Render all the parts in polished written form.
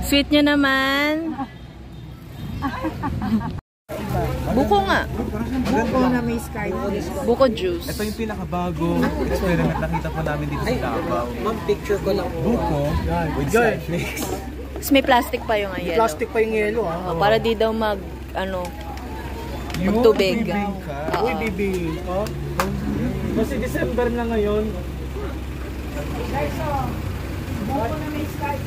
Sweet nyo naman. Buko nga. Buko na may sky. Buko juice. Ito yung pinakabagong experiment nakita po namin dito sa Davao. Mag-picture ko lang. Buko with snowflakes. Tapos may plastic pa yung yellow. Plastic pa yung yellow, ha? Oh, para di daw magtubig. Uy, bibing ka. Kasi December na ngayon. Guys, buko na may sky.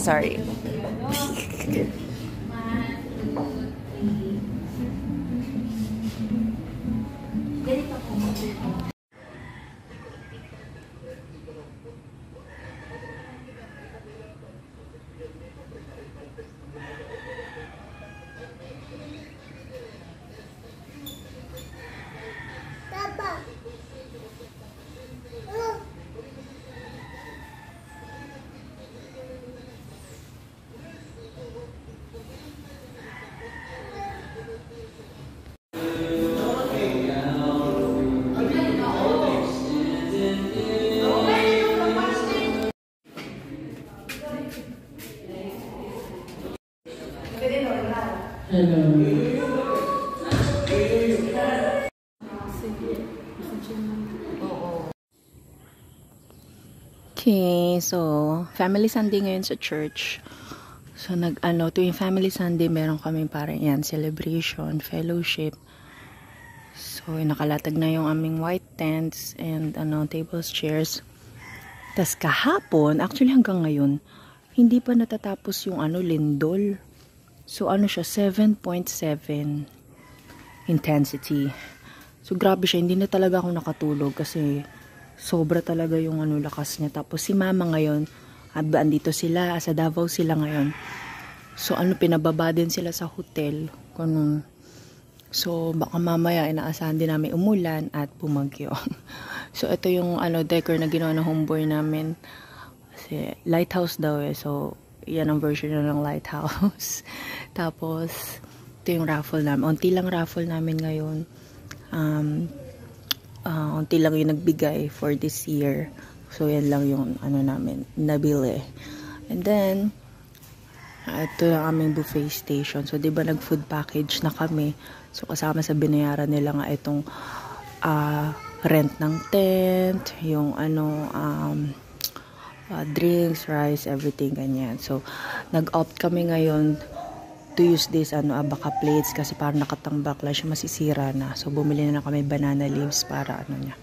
Sorry. Okay, so Family Sunday ngayon sa church. So tuwing Family Sunday meron kami parang yan, celebration, fellowship. So nakalatag na yung aming white tents and tables, chairs. Tas kahapon, actually hanggang ngayon, hindi pa natatapos yung lindol. So siya 7.7 intensity. So grabe siya, hindi na talaga ako nakatulog kasi sobra talaga yung lakas niya. Tapos si mama ngayon, andito sila, sa Davao sila ngayon. So pinababa din sila sa hotel. Ganun. So baka mamaya inaasahan din namin umulan at bumagyo. So ito yung decor na ginawa ng homeboy namin. Kasi lighthouse daw eh. So yan ang version ng lighthouse. Tapos ito yung raffle namin. Unti lang raffle namin ngayon. Unti lang yung nagbigay for this year. So yan lang yung namin nabili. And then ito yung aming buffet station. So 'di ba nag-food package na kami. So kasama sa binayaran nila nga itong rent ng tent, yung drinks, rice, everything ganyan. So nag-opt kami ngayon to use this abaka plates kasi parang nakatambak lang siya, masisira na. So bumili na kami banana leaves para niya.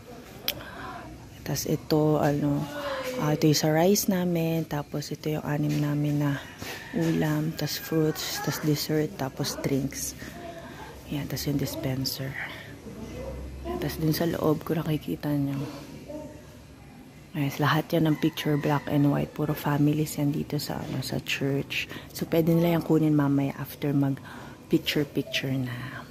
Tapos ito ito yung sa rice namin, tapos ito yung 6 namin na ulam, tapos fruits, tapos dessert, tapos drinks. Yan, tapos yung dispenser. Tapos dun sa loob ko nakikita nyo. Yes, lahat yan ng picture black and white. Puro families yan dito sa sa church. So pwede nila yung kunin mamaya after mag picture na.